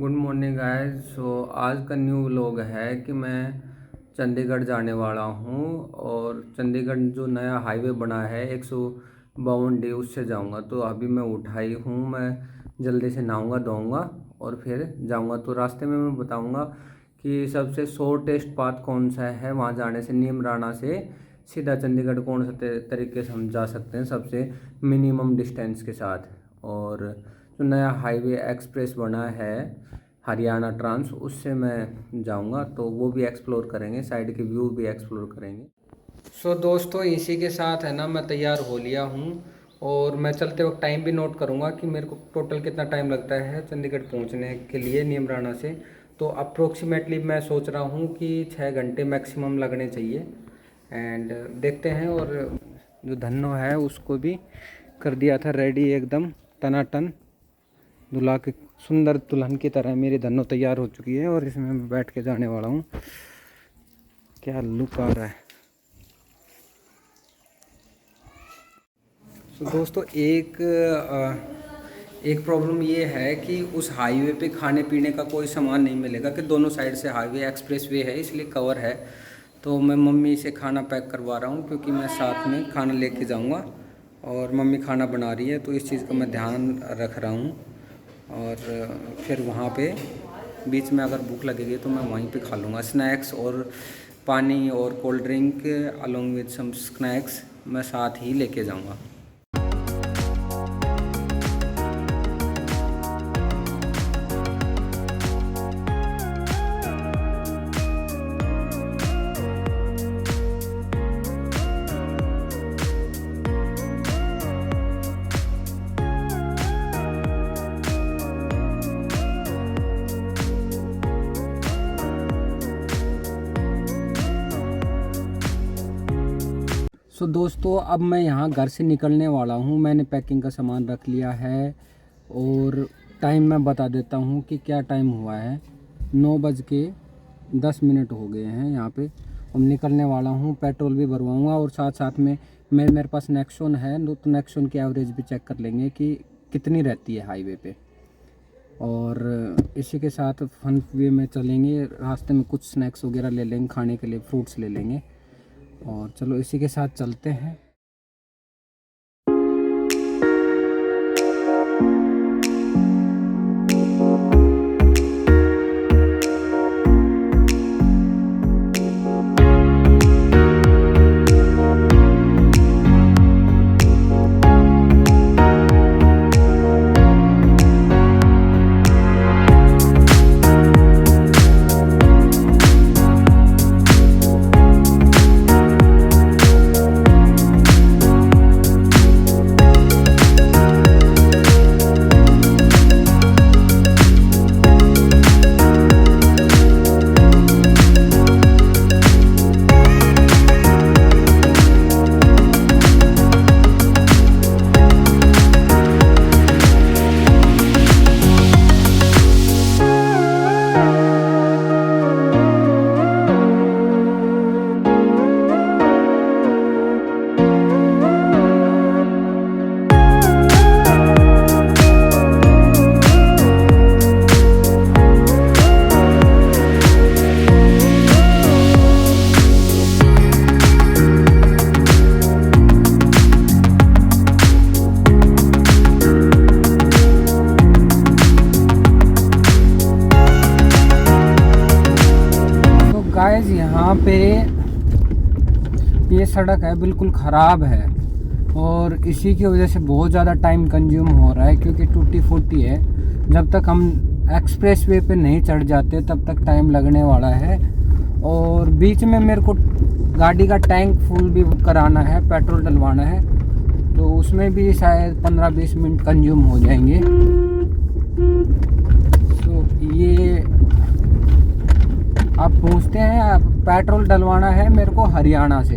Good morning guys. आज का new vlog है कि मैं चंडीगढ़ जाने वाला हूँ और चंडीगढ़ जो नया हाईवे बना है 152D उससे जाऊँगा। तो अभी मैं उठाई हूँ, मैं जल्दी से नहाऊँगा धोऊँगा और फिर जाऊँगा। तो रास्ते में मैं बताऊँगा कि सबसे शॉर्टेस्ट पाथ कौन सा है वहाँ जाने से। नीमराना से सीधा चंडीगढ़ कौन सा तरीके से हम जा सकते हैं सबसे मिनिमम डिस्टेंस के साथ। और जो नया हाईवे एक्सप्रेस बना है हरियाणा ट्रांस, उससे मैं जाऊंगा तो वो भी एक्सप्लोर करेंगे, साइड के व्यू भी एक्सप्लोर करेंगे। दोस्तों इसी के साथ है ना मैं तैयार हो लिया हूँ और मैं चलते वक्त टाइम भी नोट करूँगा कि मेरे को टोटल कितना टाइम लगता है चंडीगढ़ पहुँचने के लिए नीमराना से। तो अप्रोक्सीमेटली मैं सोच रहा हूँ कि 6 घंटे मैक्सिमम लगने चाहिए। एंड देखते हैं। और जो धन्नो है उसको भी कर दिया था रेडी एकदम टनाटन, दुल्हा के सुंदर दुल्हन की तरह मेरी धन्नो तैयार हो चुकी है और इसमें मैं बैठ के जाने वाला हूँ। क्या लुक आ रहा है। दोस्तों एक प्रॉब्लम ये है कि उस हाईवे पे खाने पीने का कोई सामान नहीं मिलेगा कि दोनों साइड से हाईवे एक्सप्रेस वे है, इसलिए कवर है। तो मैं मम्मी से खाना पैक करवा रहा हूँ क्योंकि मैं साथ में खाना लेके जाऊँगा और मम्मी खाना बना रही है, तो इस चीज़ का मैं ध्यान रख रहा हूँ। और फिर वहाँ पे बीच में अगर भूख लगेगी तो मैं वहीं पे खा लूँगा स्नैक्स और पानी और cold drink along with some snacks मैं साथ ही लेके जाऊँगा। दोस्तों अब मैं यहाँ घर से निकलने वाला हूँ। मैंने पैकिंग का सामान रख लिया है और टाइम मैं बता देता हूँ कि क्या टाइम हुआ है। 9:10 हो गए हैं यहाँ पे। अब निकलने वाला हूँ, पेट्रोल भी भरवाऊँगा और साथ साथ में मेरे पास नेक्सॉन है, तो नेक्सॉन की एवरेज भी चेक कर लेंगे कि कितनी रहती है हाईवे पे। और इसी के साथ फन वे में चलेंगे, रास्ते में कुछ स्नैक्स वगैरह ले लेंगे खाने के लिए, फ्रूट्स ले लेंगे। और चलो इसी के साथ चलते हैं। गाइस यहाँ पे ये सड़क है बिल्कुल ख़राब है और इसी की वजह से बहुत ज़्यादा टाइम कंज्यूम हो रहा है क्योंकि टूटी फूटी है। जब तक हम एक्सप्रेस वे पे नहीं चढ़ जाते तब तक टाइम लगने वाला है। और बीच में मेरे को गाड़ी का टैंक फुल भी कराना है, पेट्रोल डलवाना है, तो उसमें भी शायद 15-20 मिनट कंज्यूम हो जाएंगे। तो ये आप पूछते हैं, पेट्रोल डलवाना है मेरे को हरियाणा से,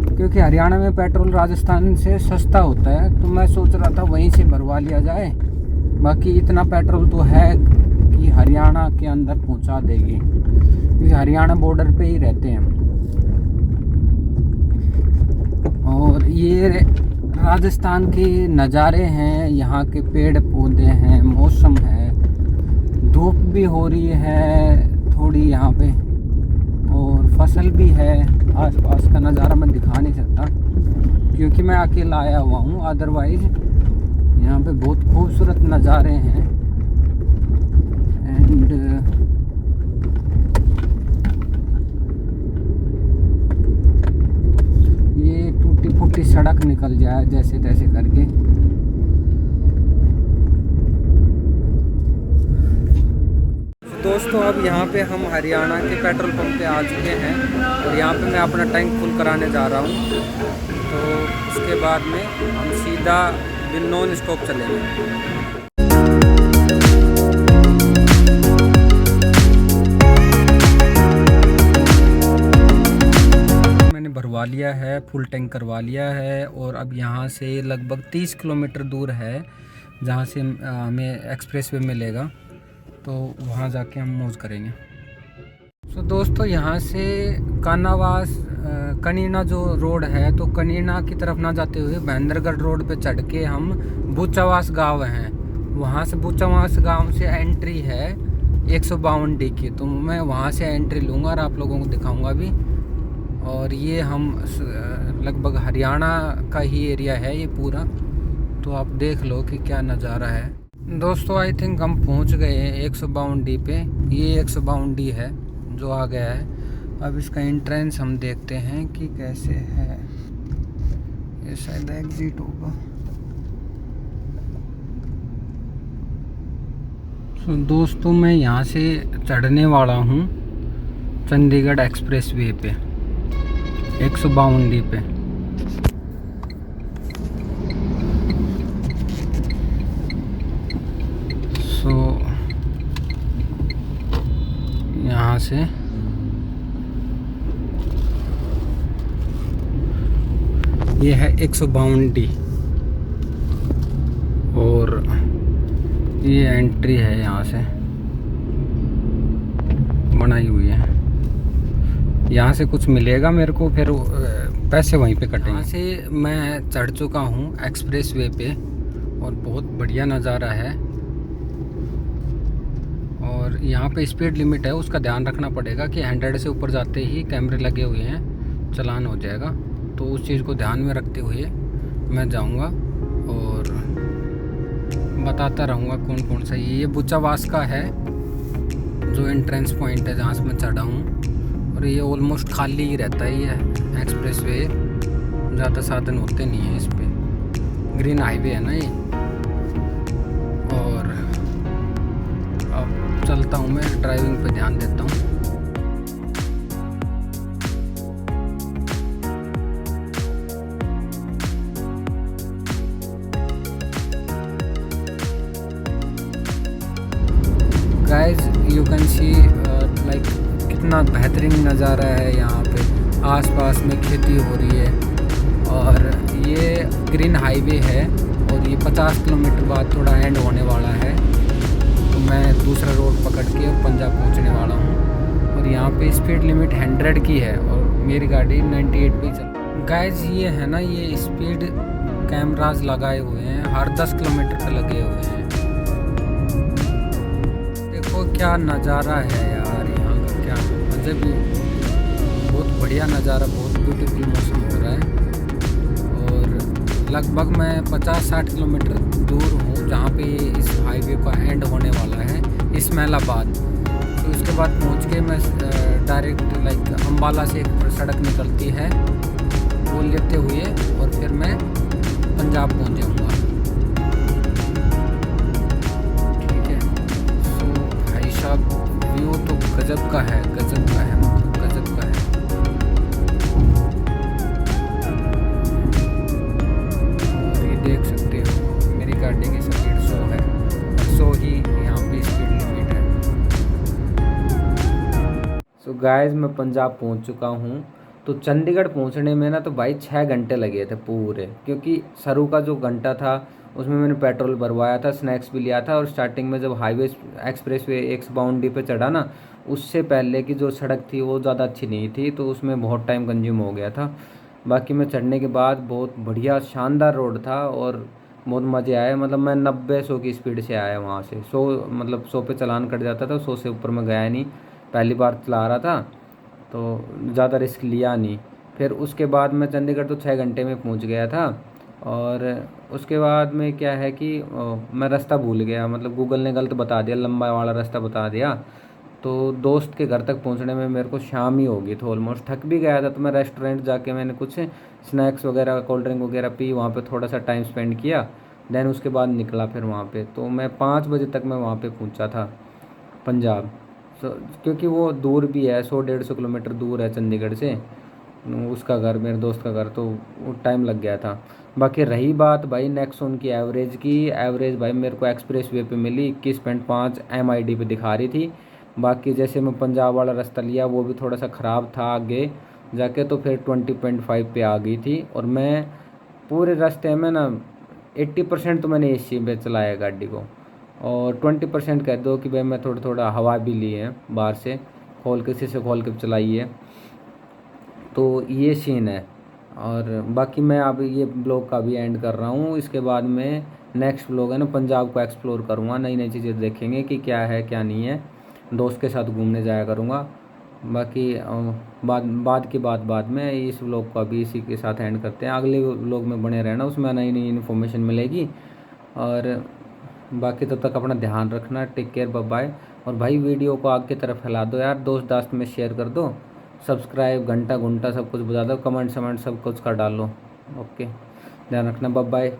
क्योंकि हरियाणा में पेट्रोल राजस्थान से सस्ता होता है। तो मैं सोच रहा था वहीं से भरवा लिया जाए। बाकी इतना पेट्रोल तो है कि हरियाणा के अंदर पहुंचा देगी, क्योंकि हरियाणा बॉर्डर पे ही रहते हैं। और ये राजस्थान के नज़ारे हैं, यहाँ के पेड़ पौधे हैं, मौसम है, धूप भी हो रही है थोड़ी यहाँ पे, और फसल भी है। आसपास का नज़ारा मैं दिखा नहीं सकता क्योंकि मैं अकेला आया हुआ हूँ, अदरवाइज़ यहाँ पे बहुत खूबसूरत नज़ारे हैं। एंड ये टूटी फूटी सड़क निकल जाए जैसे तैसे करके। दोस्तों अब यहाँ पे हम हरियाणा के पेट्रोल पंप पे आ चुके हैं और यहाँ पे मैं अपना टैंक फुल कराने जा रहा हूँ। तो उसके बाद में हम सीधा नॉन स्टॉप चलेंगे। मैंने भरवा लिया है, फुल टैंक करवा लिया है और अब यहाँ से लगभग 30 किलोमीटर दूर है जहाँ से हमें एक्सप्रेस वे मिलेगा, तो वहाँ जाके हम मौज करेंगे। तो दोस्तों यहाँ से कानावास कनीना जो रोड है, तो कनीना की तरफ ना जाते हुए महेंद्रगढ़ रोड पे चढ़ के हम बूचावास गांव हैं, वहाँ से बूचावास गांव से एंट्री है 152D की, तो मैं वहाँ से एंट्री लूँगा और आप लोगों को दिखाऊँगा भी। और ये हम लगभग हरियाणा का ही एरिया है ये पूरा, तो आप देख लो कि क्या नज़ारा है। दोस्तों आई थिंक हम पहुंच गए हैं 152D पे। ये 152D है जो आ गया है। अब इसका एंट्रेंस हम देखते हैं कि कैसे है। ये शायद एग्जिट होगा। तो दोस्तों मैं यहाँ से चढ़ने वाला हूँ चंडीगढ़ एक्सप्रेस वे पे 152D पे। तो यहाँ से ये है 152D और ये एंट्री है यहाँ से बनाई हुई है। यहाँ से कुछ मिलेगा मेरे को, फिर पैसे वहीं पे कटेंगे। यहाँ से मैं चढ़ चुका हूँ एक्सप्रेस वे पे और बहुत बढ़िया नज़ारा है। और यहाँ पे स्पीड लिमिट है, उसका ध्यान रखना पड़ेगा कि 100 से ऊपर जाते ही कैमरे लगे हुए हैं, चालान हो जाएगा। तो उस चीज़ को ध्यान में रखते हुए मैं जाऊँगा और बताता रहूँगा कौन कौन सा। ये बुचावास का है जो एंट्रेंस पॉइंट है जहाँ से मैं चढ़ा हूँ, और ये ऑलमोस्ट खाली ही रहता है। ये एक्सप्रेस वे ज़्यादा साधन होते नहीं हैं इस पर, ग्रीन हाईवे है ना ये। और अब चलता हूँ, मैं ड्राइविंग पे ध्यान देता हूँ। Guys you can see like कितना बेहतरीन नज़ारा है। यहाँ पे आसपास में खेती हो रही है और ये ग्रीन हाईवे है और ये 50 किलोमीटर बाद थोड़ा एंड होने वाला है। तो मैं दूसरा रोड पकड़ के पंजाब पहुँचने वाला हूँ और यहाँ पे स्पीड लिमिट 100 की है और मेरी गाड़ी 98 पे चल। गाइस ये है ना, ये स्पीड कैमराज लगाए हुए हैं, हर 10 किलोमीटर पे लगे हुए हैं। क्या नज़ारा है यार यहाँ का, क्या मुझे भी बहुत बढ़िया नज़ारा, बहुत ब्यूटीफुल मौसम हो रहा है। और लगभग मैं 50-60 किलोमीटर दूर हूँ जहाँ पे इस हाईवे का एंड होने वाला है, इस्माइलाबाद। तो उसके बाद पहुँच के मैं डायरेक्ट लाइक अम्बाला से एक सड़क निकलती है वो लेते हुए और फिर मैं पंजाब पहुँच जाऊँगा। व्यू तो गजब का है, गजब का है, मतलब गजब का है। और ये देख सकते हो मेरी गाड़ी की स्पीड 100 है, 100 ही यहाँ पे स्पीड लिमिट है। सो गाइस मैं पंजाब पहुँच चुका हूँ। तो चंडीगढ़ पहुँचने में ना तो भाई 6 घंटे लगे थे पूरे, क्योंकि शुरू का जो घंटा था उसमें मैंने पेट्रोल भरवाया था, स्नैक्स भी लिया था। और स्टार्टिंग में जब हाईवे एक्सप्रेस वे 152D पे चढ़ा ना, उससे पहले की जो सड़क थी वो ज़्यादा अच्छी नहीं थी, तो उसमें बहुत टाइम कंज्यूम हो गया था। बाकी मैं चढ़ने के बाद बहुत बढ़िया शानदार रोड था और बहुत मज़े आए। मतलब मैं 90-100 की स्पीड से आया वहाँ से। 100 मतलब 100 पे चालान कट जाता था, 100 से ऊपर मैं गया नहीं। पहली बार चला रहा था तो ज़्यादा रिस्क लिया नहीं। फिर उसके बाद मैं चंडीगढ़ तो 6 घंटे में पहुँच गया था। और उसके बाद में क्या है कि मैं रास्ता भूल गया, मतलब गूगल ने गलत बता दिया, लंबा वाला रास्ता बता दिया। तो दोस्त के घर तक पहुंचने में मेरे को शाम ही हो गई, तो ऑलमोस्ट थक भी गया था। तो मैं रेस्टोरेंट जाके मैंने कुछ स्नैक्स वगैरह, कोल्ड ड्रिंक वगैरह पी, वहाँ पे थोड़ा सा टाइम स्पेंड किया। देन उसके बाद निकला फिर वहाँ पे। तो मैं 5 बजे तक मैं वहाँ पे पहुँचा था पंजाब। सो क्योंकि वो दूर भी है, 100-150 किलोमीटर दूर है चंडीगढ़ से उसका घर, मेरे दोस्त का घर, तो वो टाइम लग गया था। बाकी रही बात भाई नेक्सॉन की एवरेज की, एवरेज भाई मेरे को एक्सप्रेस वे पे मिली 21.5 MID पे दिखा रही थी। बाकी जैसे मैं पंजाब वाला रास्ता लिया वो भी थोड़ा सा ख़राब था आगे जाके, तो फिर 20.5 पे आ गई थी। और मैं पूरे रास्ते में ना 80% तो मैंने AC पे चलाया गाड़ी को, और 20% कह दो कि भाई मैं थोड़ा थोड़ा हवा भी ली है बाहर से, खोल के शीशे खोल के चलाई है। तो ये सीन है। और बाकी मैं अब ये ब्लॉग का भी एंड कर रहा हूँ। इसके बाद में नेक्स्ट ब्लॉग है ना, पंजाब को एक्सप्लोर करूँगा, नई नई चीज़ें देखेंगे कि क्या है क्या नहीं है। दोस्त के साथ घूमने जाया करूँगा। बाकी बाद की बात बाद में, इस व्लॉग को अभी इसी के साथ एंड करते हैं। अगले व्लॉग में बने रहना, उसमें नई नई इन्फॉर्मेशन मिलेगी। और बाकी तब तक अपना ध्यान रखना, टेक केयर, बाय बाय। और भाई वीडियो को आगे की तरफ फैला दो यार, दोस्त दास्त में शेयर कर दो, सब्सक्राइब घंटा घंटा सब कुछ बजा दो, कमेंट शमेंट सब कुछ कर डालो। ओके, ध्यान रखना, बाय बाय।